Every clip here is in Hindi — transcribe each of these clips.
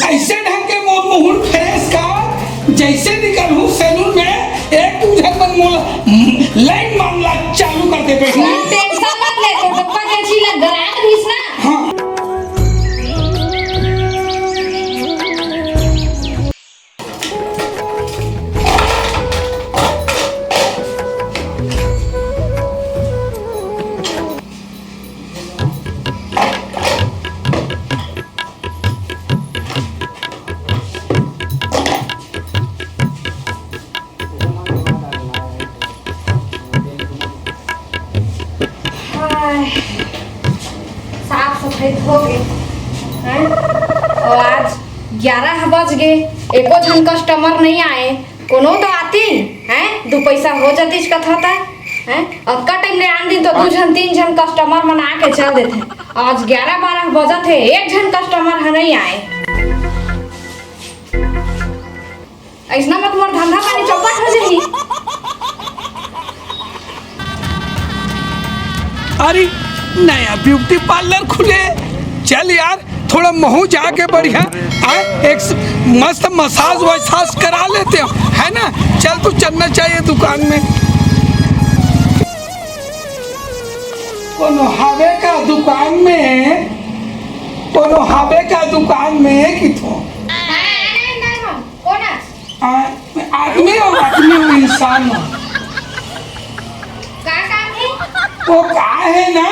ऐसे ढंग के मुंह फ्रेश का जैसे निकलूं सैलून में एक तुझे लाइन मामला चालू कर दे बेटा। टेंशन मत ले, तो पप्पा के चीला गरात दिस ना। हाँ साफ सफाई हो गए हैं और आज 11 बज गए, एको जन कस्टमर नहीं आए। कोनो तो आती हैं, दो पैसा हो जाती इसका था हैं। अब का टाइम ले आन दिन तो 2 जन 3 जन कस्टमर मना के चल देते। आज 11-12 बजे थे, एक जन कस्टमर नहीं आए। ऐसा मत मोर धंधा पानी चौपट हो जाही। अरे नया ब्यूटी पार्लर खुले, चल यार थोड़ा महू जाके बढ़िया एक मस्त मसाज वसाज करा लेते हो, है ना। चल तू चलना चाहिए दुकान में। कोनो हावे का दुकान में, कोनो हावे का दुकान में किथो आदमी हो, आदमी हो, इंसान हो। वो का है ना,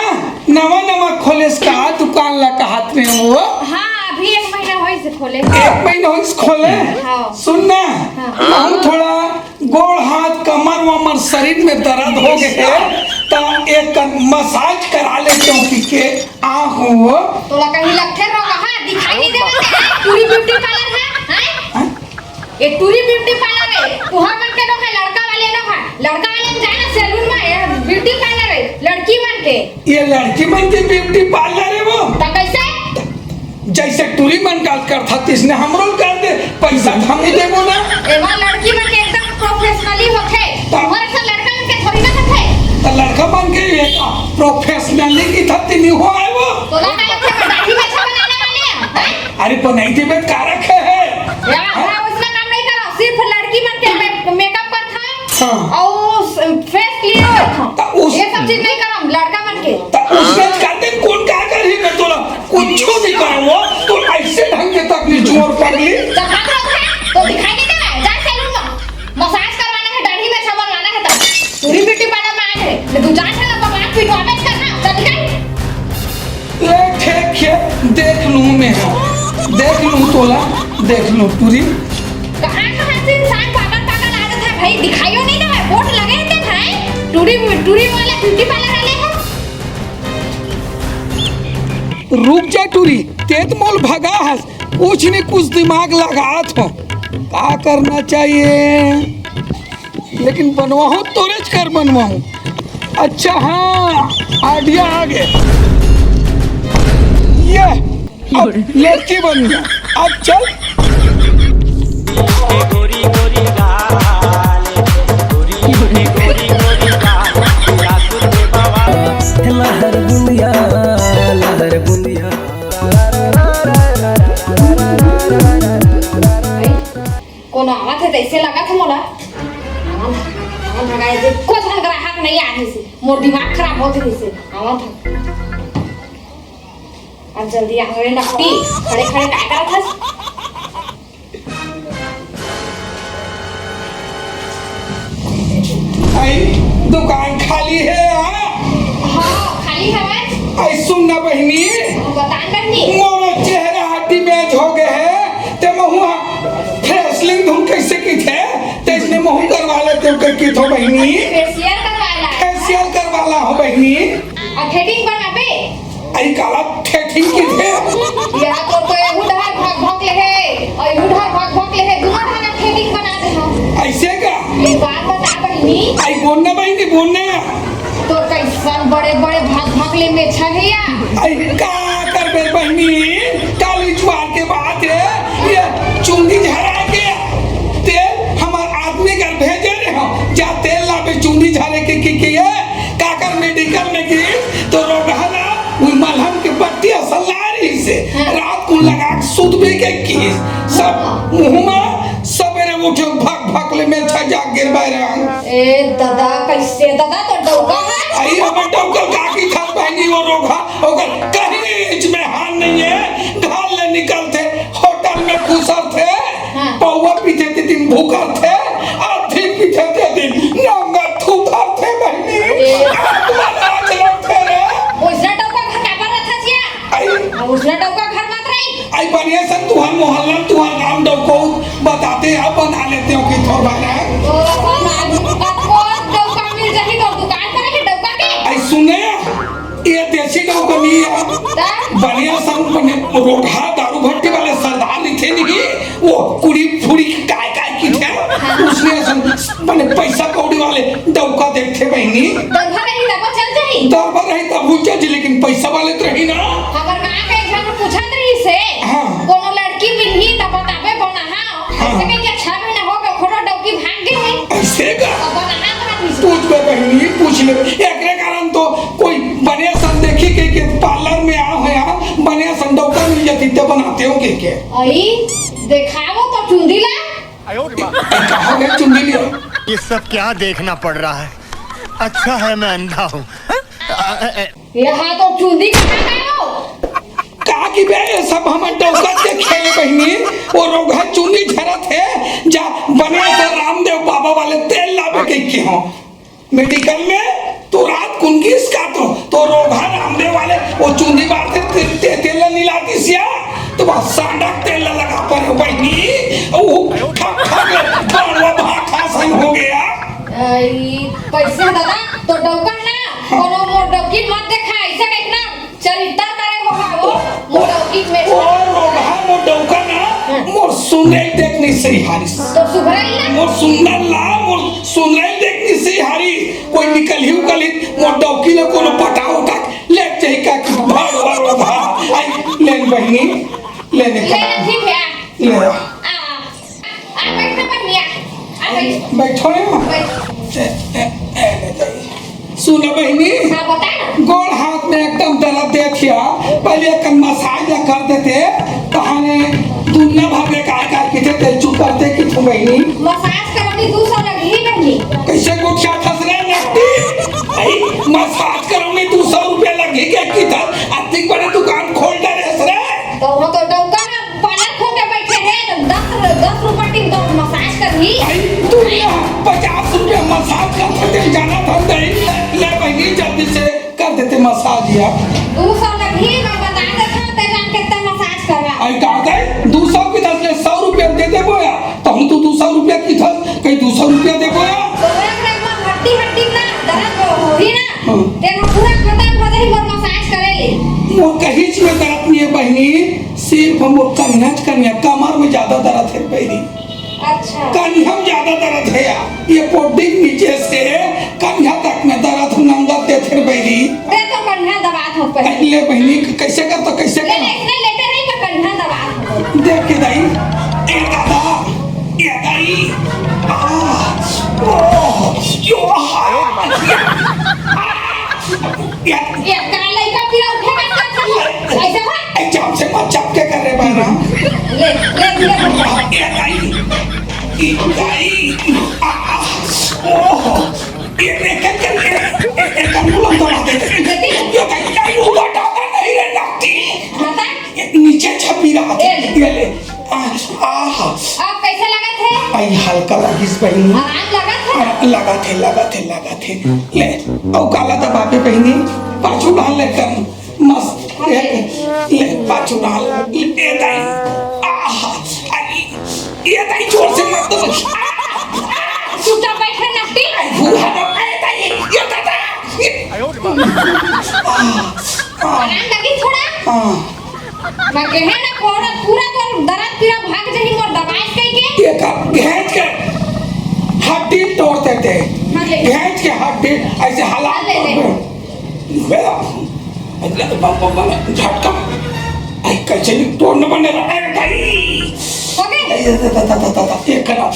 नवा खोले का दुकान लगा हाथ में वो। हाँ अभी 1 महीना होई से खोले। 1 महीना होई से खोले। हाँ। सुनना हम थोड़ा गोड़ हाथ कमर वमर शरीर में दर्द हो गए तो एक मसाज करा ले चौकी के आहो। तो ला कहीं लगते रहो, हाँ दिखाई नहीं देता। टूरी ब्यूटी पार्लर है, ये टूरी ब्यूटी पार्लर है। वहाँ मन के लोग है, लड़का वाले लोग है, लड़का वाले जाए ना सैलून में, ब्यूटी पार्लर है लड़की मन के। ये लड़की मन के ब्यूटी पार्लर है वो। तो कैसे जैसे टूरी मन का करता इसने हमरो कर दे, पैसा हम ही देबो ना। एवं लड़की मन के एकदम प्रोफेशनली होथे, तुम्हारे से लड़का मन के थोड़ी ना होथे। तो लड़का मन के ये प्रोफेशनली की थती नहीं हो है वो। तो लड़का के दाढ़ी में अच्छा बनाने वाले हैं। अरे बनाई थी बेट का रखे है यार उसमें काम नहीं करो, सिर्फ लड़की मन के मेकअप कर था। हाँ। और फेस क्लीन कर था, ये सब चीज नहीं करम लड़का मन के। तो उसमें करते कौन क्या कर ही मैं तोला कुछ नहीं करो वो तो ऐसे ढंग के तकलीफ जोर पगली। तो भाग रहा है तो दिखाई नहीं दे रहा है, जा सैलून में मसाज करवाना है, दाढ़ी में सामान लाना है। तब पूरी ब्यूटी पार्लर में आए थे, तू जान है ना भगवान पिटवावे करना, तो दिखाई। ले ठीक है, देख लूं मैं, देख लूं तोला, देख लूं पूरी। कहां से इंसान पागल आदत है भाई, दिखाइयो नहीं ना है, बोर्ड लगे हैं भाई, टूरी वाले ब्यूटी पार्लर वाले हैं। रुक जा टूरी, तेज मोल भगा है, कुछ नहीं कुछ दिमाग लगा तो क्या करना चाहिए, लेकिन बनवाऊं तोरेज कर बनवाऊं। अच्छा हाँ आइडिया आ गया, ये अब लड़की बन गया। अब चल गोरी गोरी लहर बुंदिया लहर बुंदिया। कौन आवाज है, ऐसे लगा था मोला भगाए दे, कुछ ढंग ग्राहक नहीं आए से, मोर दिमाग खराब होते थे से आवाज था। अब जल्दी आ गए नकटी, खड़े खड़े काय करत हस। आई दुकान खाली है। हाँ खाली है बस। आई सुनना बहनी, बतान बहनी मोर चेहरा हड्डी मैच हो गए है, ते महुआ फेसलिंग तुम कैसे की थे, ते इसने महू करवा लेते हो की थो बहनी। फेशियल करवाला है, फेशियल करवाला हो बहनी। और थ्रेडिंग बनवाबे। आई काला थ्रेडिंग की थे या तो एहू ढार भाग ले है और एहू ढार भाग ले है, दोनों ढार थ्रेडिंग बना दे हम। ऐसे का एक बात बता बहनी, आई बोलना बहनी बोलना तो कैसन बड़े ले में छा गया। आई का कर बे बहनी काली ज्वार के बाद ये चुंगी झरा के तेल हमार आदमी घर भेजे रहे हो जा तेल लाबे चुंगी झरे के काकर मेडिकल में गई तो रोगहला वो मलहम के पट्टी असलारी से रात को लगा सुध भी के किस सब मुंह में सवेरे उठे भाग भाग ले में छा जाग गिरबा रहा ए दादा कैसे दादा तो डौका है आई हम डौका काकी था बहनी वो रोगा ओकर कहीं इंच में हाथ नहीं है ढाल ले निकलते होटल में घुसर थे पौवा पीते थे दिन भूखा थे आधी पीते थे दिन नंगा थूथा थे बहनी तुम्हारा चलते थे रे उसना डौका घर का पर था जिया आई उसना डौका घर मत रही आई बढ़िया सन तुहार मोहल्ला तुहार नाम डौको बताते हैं बना लेते हो कि थोड़ा ना ओ आपको डौका मिल जाही तो दुकान पर है डौका के आई सुने ये देसी डौका नहीं है बढ़िया सन बने रोगा दारू भट्टी वाले सरदार थे नहीं वो कुड़ी फुड़ी काय काय की थे उसने सन बने पैसा कौड़ी वाले डौका देखते बहनी डौका नहीं तब चल जाही दरबार रही तब पूछा जी लेकिन पैसा वाले तो रही ना हमर गांव के जन पूछत रही से हाँ। कोनो लड़की मिलही तब बताबे बना ऐसे के जे 6 महीना हो गए खोरो डौकी भाग गई है ऐसे का अब बना करा पूछ बे बहनी पूछ ले एकरे कारण तो कोई बढ़िया सन देखी के पार्लर में आओ है बढ़िया सन डौका मिल जाती तो बनाते हो के आई दिखाओ तो चुंदी ला कहाँ गए चुंगी लिया ये सब क्या देखना पड़ रहा है। अच्छा है मैं अंधा हूँ। यहाँ तो चुंदी कहाँ गए हो कहा कि बे ये सब हम डौका के खेले बहनी वो रोगा चुनी झरा थे जा बने से रामदेव बाबा वाले तेल लावे के हो मेडिकल में तो रात कुंगीस का तो रोगा रामदेव वाले वो चुंदी मारते तेल नीलाती सिया तो बस सांडा तेल लगा पर बहनी वो खा खा के बारवा भाखा सन हो गया आई पैसे दादा तो डौका ना कोनो मोर डौकी मत देखा ऐसे कहना चरित्र करे होगा वो मोर डौकी में ओ रोगा मोर डौका ना मोर सुनई देखनी सही हारिस तो सुभराई ना मोर सुंदर ला मोर सुंदर देखनी सही हारी कोई निकल ही मोर डौकी ने कोनो पटा उठा ले चाहिए का कि भाड़ भा आई लेन बहनी लेने का ले ठीक है ले आ बैठना बनिया आ बैठ बैठो ना सुनो बहनी हां बता ना गोड़ हाथ में एकदम दर्द देखिया पहले एक मसाज कर देते कहानी दुनिया भर में काय काय किथे ते चुप करते कि तुम बहनी मसाज करनी 200 लगी नहीं कैसे गुठिया फंस रहे नट्टी आई मसाज करोगे 200 रुपया लगे क्या किधर अतिक बड़े दुकान खोल दे रे तो वो तो डौका ना पार्लर खोल के बैठे हैं 10 रुपए तो मसाज करनी आई दुनिया 50 रुपया मसाज करते थे जाना था ले बहनी जल्दी से कर देते मसाज यार 200 लगी मैं बता देता ते जान कितना मसाज कर रहा आई कहा गए 200 की 10 ले 100 रुपया दे दे बोया तो हम तो 200 रुपया की था कहीं 200 रुपया दे बोया तो हड्डी हड्डी ना दर्द होही ना ते पूरा खत्म हो जाई और मसाज करेले मोर कहीं में दर्द नहीं है बहनी सिर्फ मोर कन्या कमर में ज्यादा दर्द है बहनी अच्छा कन्या में ज्यादा दर्द है ये पोटी नीचे से कन्या तक में दर्द नंगा ते थे बहनी ते तो कन्या दबा हो पहले ले बहनी कैसे कर तो कैसे ले कर इतने लेते नहीं मैं कन्या दबा देख के दाई ए दादा ये दाई ये काले का फिर उठे ऐसा है एग्जाम से मत चपके कर रहे बाना ले ये दाई ये देख के एक मुलाम तो आते ये दाई वो डाटा नहीं रे लगती माता नीचे छपी रहा ये ले आप कैसे लगा थे आई हल्का लगिस बहनी आराम लगा था लगा थे ले औ काला दबा पे बहनी पाछू डाल ले कर मस्त ले पाछू डाल ये दाई ये दाई जोर से मत दो चुपचाप बैठे नट्टी पूरा दबा दाई ये दादा आराम लगी थोड़ा हां मैं कहे ना पूरा तो दर्द पीड़ा भाग जाही मोर दवाई कह के ये का घेंच के हड्डी तोड़ते थे हाँ ले घेंच के हड्डी ऐसे हला ले ले झटका आई कैसे भी तोड़ना बने रहा है भाई हो गए एक करा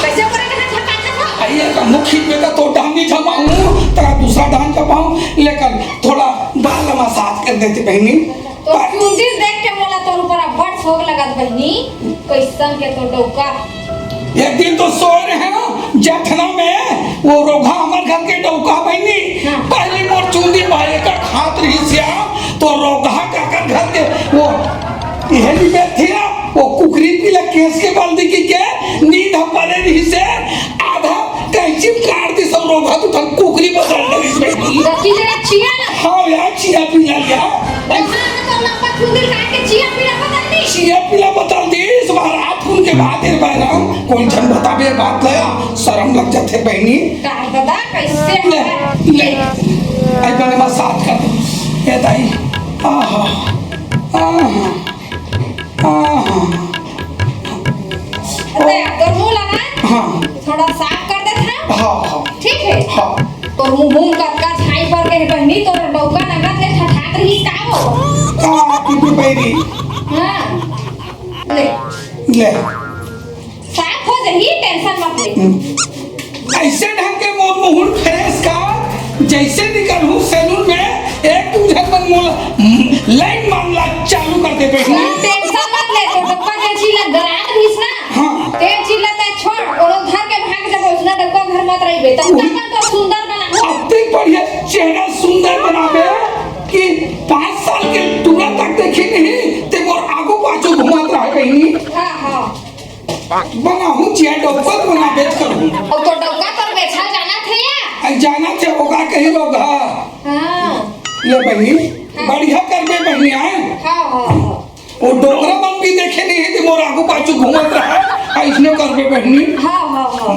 कैसे करेंगे ना झटका था आइए का मुखी पे का तो डांगी जमाऊं तरा दूसरा डांग जमाऊं लेकिन थोड़ा बाल मसाज कर देती बहनी तो सुंदर देख के बोला तो ऊपर बड़ शौक लगत बहनी कैसन के तो डौका एक दिन तो सो रहे हैं जखना में वो रोगा हमारे घर के डौका बहनी हाँ। पहली मोर चुंदी भाई का खात रही सिया तो रोगा का घर के वो यही में थी ना वो कुकरी पिला केस के बल्दी की के नींद पड़े रही से आधा कैंची काट दी सब रोगा तो थक कुकरी बदल रही इसमें रखी जरा चिया ना हाँ यार चिया पिला लिया हां तो लंबा सुंदर काट के चिया पीला बदल दी चिया पिला बदल दी इस बार आप उनके बाद एक बार कोई जन बताबे बात लया शर्म लग जाते बहनी का दादा कैसे ले आई बने मसाज कर ये दाई आहा आहा आहा अरे तो मुंह लगा हाँ थोड़ा साफ कर दे था हाँ हाँ ठीक है हाँ तो मुंह का छाई पर के बहनी तो डौका नगद ले ठठात रही का हो कहाँ की बेरी हां ले ले साफ हो जाही टेंशन मत ले ऐसे ढंग के मोर मुहुल फ्रेश का जैसे निकलूं सैलून में एक तुझे मन मोल लाइन मामला चालू कर दे बेटी टेंशन मत ले तो डब्बा के चिल्ला डरात रहीस ना हाँ। ते चिल्ला ते छोड़ और घर के भाग जब उसने डब्बा घर मत रही बे तब तक तो सुंदर बना हो अति बढ़िया चेहरा सुंदर बनावे कि 5 साल के टूरा तक देखी नहीं ते मोर आगू पाछू घुमात रहा बहनी हां हां बना हूँ चिया डब्बा बना बेच कर हूँ और तो डब्बा पर बेचा जाना थे या जाना थे होगा कहीं होगा हां ये बहनी बढ़िया कर दे बहनी आए हां हां वो डोगरा मन भी देखे नहीं है कि मोर आगू पाछू घुमत रहा ऐसने कर दे बहनी हां हां हां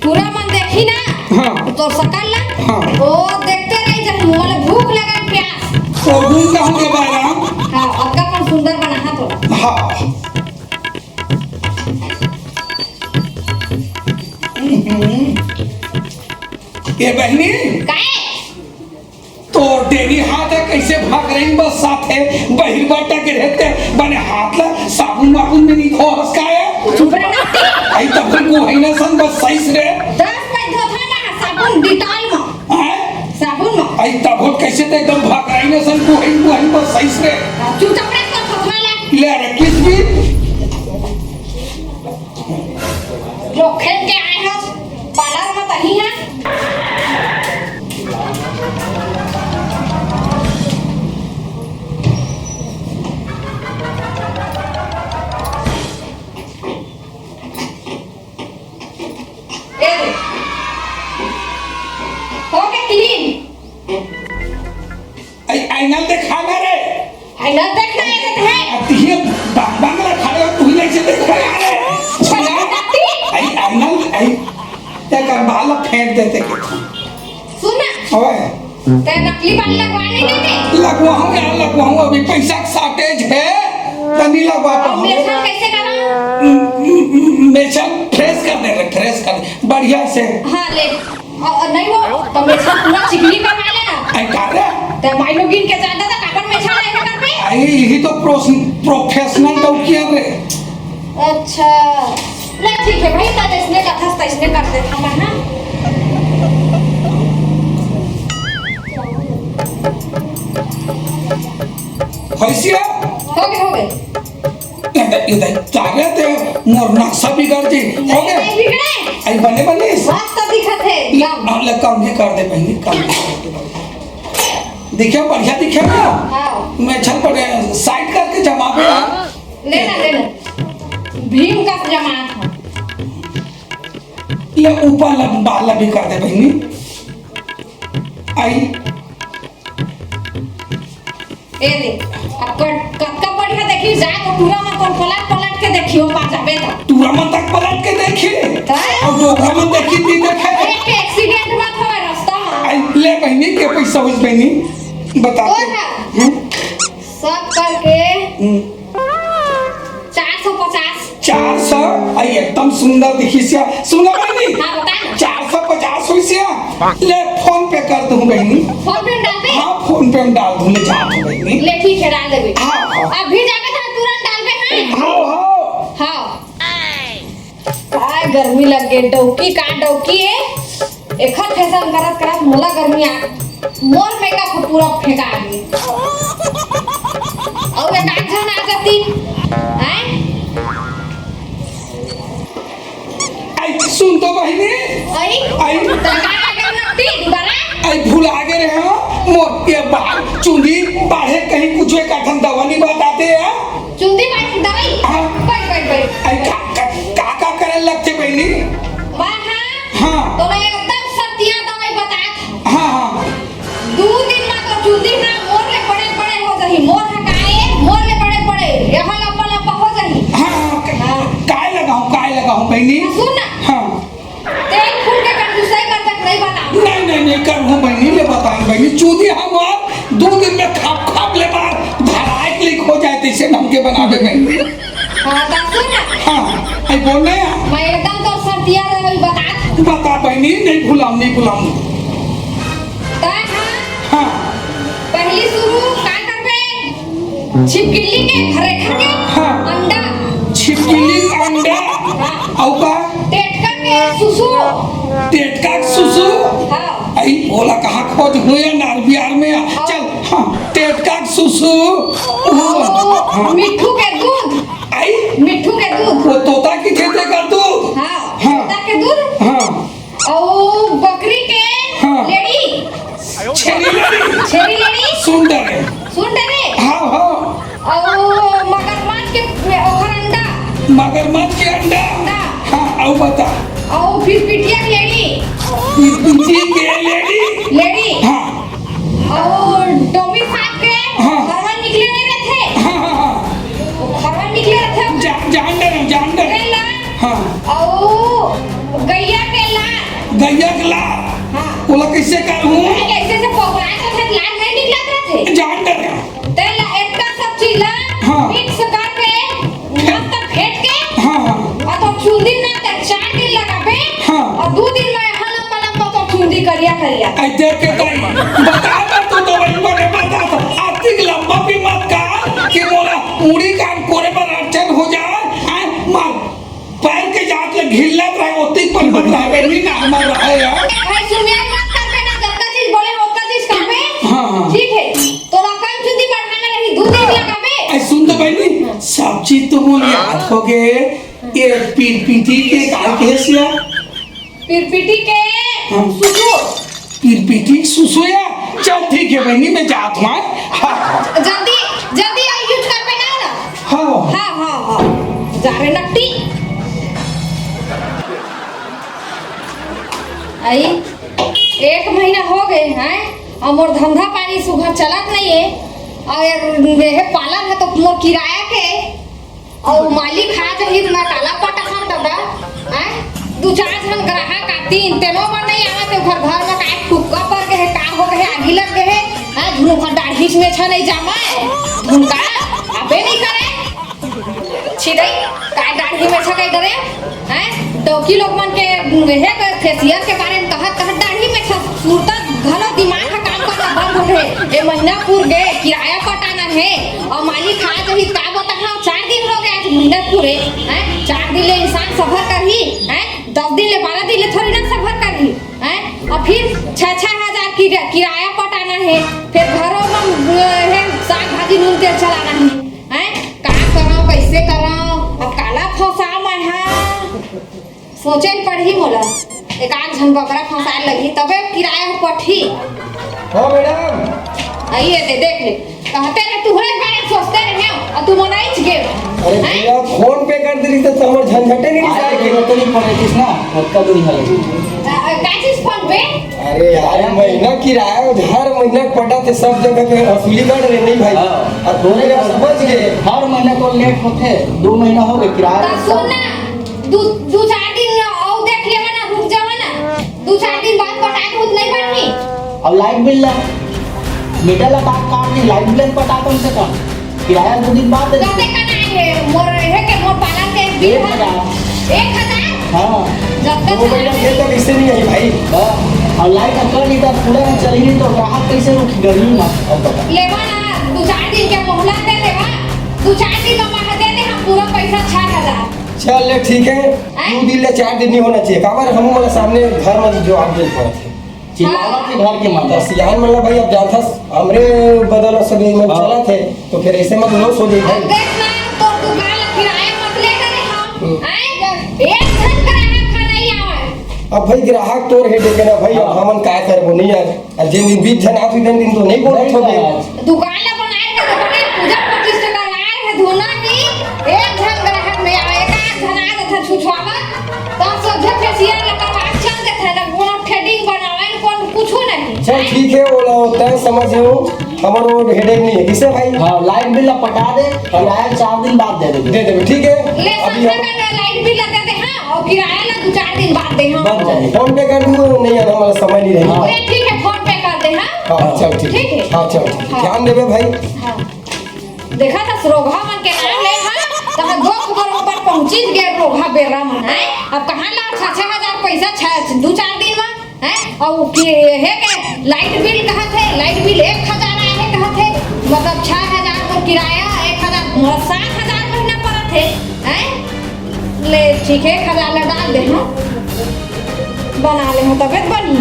पूरा मन देखी ना हाँ तो सकल ला हाँ। वो देखते रही जब मुंह में भूख लगा प्यास तो घूम का हूँ बारा हां अक्का पर सुंदर बना हां तो हाँ ये बहनी काहे तो डेरी हाथ है कैसे भाग रही बस साथे बहिरबाटा के रहते बने हाथ ला साबुन वाबुन में नहीं खो हसकाया चुप रह ना आई तब को है ना सन बस सही रे 10 पैसे धोथा ना साबुन डिटॉल में आए साबुन में आई तब कैसे तो एकदम भाग रही ना सन को है बस सही रे चुपचाप रह तो धोथा ले ले रे किस भी जो खेल के आए हो पार्लर में तही है हो गया क्लीन आईना देखा ना रे आईना देखना है तो है अब ये बांगला खड़े हो तू ही नहीं से देख रहा है आई आईना आई क्या कर बाल फेंक देते के सुन ना ओए ते नकली बाल लगवाने देते लगवाऊं यार लगवाऊं अभी पैसा का शॉर्टेज है तनी लगवा और मेथल कैसे करा मेचल फ्रेश कर दे फ्रेश कर दे बढ़िया से हाँ ले और नहीं वो तो मेथल पूरा चिकनी करवा लेना आई कर रे ते माइलोगिन के ज्यादा तो कापड़ मेथल रहेगा कर पे आई यही तो प्रोफेशनल तो किया रे अच्छा ले ठीक है भाई ता इसने कथा ता इसने कर दे हम ना कैसे हो गए इधर तारे थे मोर नक्शा बिगड़ जी हो नहीं गए बिगड़े आई बने बने मस्त दिखत है एकदम ले कम भी कर दे बहनी कम दिखे बढ़िया दिखे ना हाँ मैं छल पड़े साइड करके जमा पे लेना भीम का जमात है ये ऊपर बाला भी कर दे बहनी आई ए दे अब कक्का बढ़िया देखी जा तो पूरा में तो पलट के देखियो पा जाबे तो तूरा मन तक पलट के देखी और डोगा मन देखी दी देखे एक एक्सीडेंट मत हो रास्ता में आई ले बहनी के पैसा उस बहनी बता और हाँ, सब करके 450 400 आई एकदम एकदम सुंदर दिखी सिया। सुना बहनी, हाँ बता। 450 हुई सिया। ले फोन पे कर दूं बहनी। फोन पे डाल दे। हाँ फोन पे हम डाल दूं, ले जा दूं बहनी। ले ठीक है डाल दे। हाँ, हाँ। अभी जाके था तुरंत डाल दे। हाँ हाँ हाँ काय गर्मी लग गई डौकी का डौकी है एखर फैशन करत करत मोला गर्मी आ मोर मेकअप पूरा फेंका आ गई और एक आंख ना जाती हैं आई सुन तो बहनी, आई तका करना ती दोबारा आई भुला गए रहे हो मोर ये बाल चुंदी बाढ़े कहीं कुछ एक आठन दवा नहीं बताते हैं। चुंदी मार दवाई हाँ। बैठ आई का करे लगते बहनी। वाह हाँ तो मैं एकदम सत्या दवाई बता हाँ हाँ 2 दिन में तो चुंदी ना मोर ले बड़े बड़े हो जाही मोर हकाए मोर ले बड़े बड़े यहाँ लंबा लंबा हो जाही हाँ काय लगाऊं बहनी। सुन ना हाँ तेल फूल के कंजूसाई कर तक नहीं बता नहीं करूँ बहनी, ले बताएं बहनी। चूदी हमार 2 दिन में खाप ले मार धाराएं क्लिक हो जाए तैसे नमके बना दे बहनी। हाँ तो सुन ना हाँ आई बोल रहे हैं, मैं एकदम तो सर्दिया रही बता बहनी, नहीं भुलाऊं। ताय हाँ पहली शुरू का करबे छिपकली के घरे खाके हाँ। अंडा छिपकली अंडा और का टेटका के सुसु टेटका सुसु। हाँ आई बोला कहाँ खोज हुए नार बिहार में। चल हाँ टेटका सुसु। और मिट्ठू के दूध आई मिट्ठू के दूध वो तोता की खेती कर दूध। हाँ हाँ। तोता के दूध हाँ और बकरी के हाँ। लेडी छेरी लेडी सुन डरे। सुन डरे हाँ हाँ और मगरमच्छ के और अंडा मगरमच्छ के अंडा। हाँ और बता और फिर पिटिया की लेडी पिटी के लेडी। हाँ और डोमी सांप के हाँ। खरवा निकले नहीं रहते हाँ खरवा निकले रहते जान डर। के ला हाँ और गैया के ला गैया के ला हाँ बोला कैसे करूँ। कैसे से पकड़ाए तो फिर लाल नहीं निकलत रहते जान डर। ते ला इतना सब चीज ला हाँ। मिक्स करके मस्त फेंट के हाँ और तो चूंदी ना ते 4 दिन लगाबे हाँ। और 2 दिन में लंबा लंबा तो चूंदी करिया आई देख के कहीं बता तो दवाई बने बता तो आर्थिक लंबा भी मत का कि बोला मुड़ी कान कोरे पर अड़चन हो जाए। मार पैर के जात ले घिल्लत रहे ओती पर बता बेनी ना हमार रहे यार। भाई सुनिए मत करबे ना जब चीज बोले होता चीज करबे हाँ। ठीक है तो रकम चूंदी बढ़ाना रही 2 दिन लगाबे आई सुन तो बहनी सब चीज तो बोल याद हो गए। ये पीटी के काय के सिया फिर पिटी के हाँ। सुसु पीटी सुसुया। चल ठीक है बहनी मैं जात हूँ। हाँ जल्दी यूज करबे ना हाँ हाँ जा रे नट्टी आई 1 महीना हो गए हैं और मोर धंधा पानी सुबह चलत नहीं है और ये पालन है तो मोर किराया के और मालिक आ जाही तो मैं काला पटा हम दादा हैं 2-4 जन ग्राहक आतीन तेनो पर नहीं आवत घर में काय फुक्का पर के है का हो गए आगी लग गए है धुनु का दाढ़ी में छ नहीं जामा धुनका अबे नहीं करे छिड़ई का दाढ़ी में छ गए डरे हैं डौकी लोग मन के है फेसियल के बारे में कहत दाढ़ी में छ सुरता घलो दिमाग का काम करना बंद हो गए। ये महीना पूर गए किराया पटाना है और मालिक आ जाही का बता 4 दिन हो गए आज महीना पूरे हैं 4 दिन ले इंसान सफर करही हैं 10 दिन ले 12 दिन ले थोड़ी ना सफर करही हैं और फिर 6-6 हजार की किराया पटाना है फिर घरों में है साग भाजी नून तेल चलाना है हैं का कराओ कैसे कराओ अब काला फंसा मैं सोचे पढ़ी मोला एक आध झन बकरा फंसाए लगी तबे किराया पठी हाँ मैडम आइए दे देख ले कहते रहे तू हरे बारे में सोचते रहे और तू मनाइच गे अरे भैया फोन पे कर दिली तो तमर झंझटे नहीं आए निसाए के तो नहीं पड़े किस ना हल्का दूरी हले का चीज फोन पे अरे यार महीना किराया हर महीना पटा थे सब जगह पे वसूली कर रहे नहीं भाई हाँ। और दोनों का समझ गए हर महीने तो लेट होते 2 महीना हो गए किराया ता सुन ना 2-4 दिन और देख लेवा ना रुक जावा ना 2-4 दिन बाद पटाए तो नहीं बढ़नी अब लाइट बिल ला मीटर ला काट नहीं लाइट बिल पटा कम से कम किराया 2 दिन बाद दे कहते का ना है मोर है के मोर पालन के बिल है 1000। हाँ जब दो महीना तक खेल तक इससे नहीं आई भाई। हाँ। और लाइट अगर नहीं तो पूरा में चली गई तो ग्राहक कैसे रुकी गर्मी में? अब बता। लेवा ना 2-4 दिन के मोहलत दे देवा। 2-4 दिन में महा दे दे हम पूरा पैसा 6000। चल ले ठीक है, 2 दिन ले 4 दिन नहीं होना चाहिए। काबर हम वाला सामने घर में जो आप देख पड़े थे चिल्लावा के घर के माता बस यार मतलब भाई अब जानता हमरे बदल सभी में चला थे तो फिर ऐसे मत लो सो जाई अब भाई। देख ना तो दुकान किराया मत ले करे हम। आए एक धन ग्राहक खा नहीं आवे। अब भाई ग्राहक तोर हेडे के ना भाई अब हमन का करबो नहीं यार। अब जिन दिन 20 जन आत दिन तो नहीं बोलत हो बे। दुकान ला बनाए के दुकान पूजा प्रतिष्ठा करवाए है धोना की एक धन ग्राहक नहीं आवे। एक धन आए था छुछवावा तो सब फेसियल लगा चल देता है कोनो थ्रेडिंग बनावे कौन कुछ नहीं। चल ठीक है वो तय समझ लो हमारो हेडेक नहीं है किसे भाई। हाँ लाइट बिल पटा दे किराया 4 दिन बाद दे दे। दे दे ठीक है। ले अभी सबसे का लाइट बिल लगा दे हां और किराया ला 2-4 दिन बाद दे हां। बन जाए। फोन पे कर दूंगा नहीं यार हमारा समय नहीं रहेगा। अरे ठीक है फोन पे कर दे हां। हाँ चल ठीक ठीक है। हाँ चल ठीक है। हाँ। ध्यान देवे भाई। हाँ। देखा था रोघा मन के नाम ले हां तो 2 खबर ऊपर पहुंची गए रोघा बेरा मन है। अब कहां ला 6-6000 पैसा 2-4 दिन में है और के है के लाइट बिल कहा थे लाइट बिल 1000 आए है कहा थे मतलब 6000 और किराया 1000 7000 महीना पड़ा थे हैं। ले ठीक है 1000 ला डाल दे हां बना ले हो तबीयत बनी।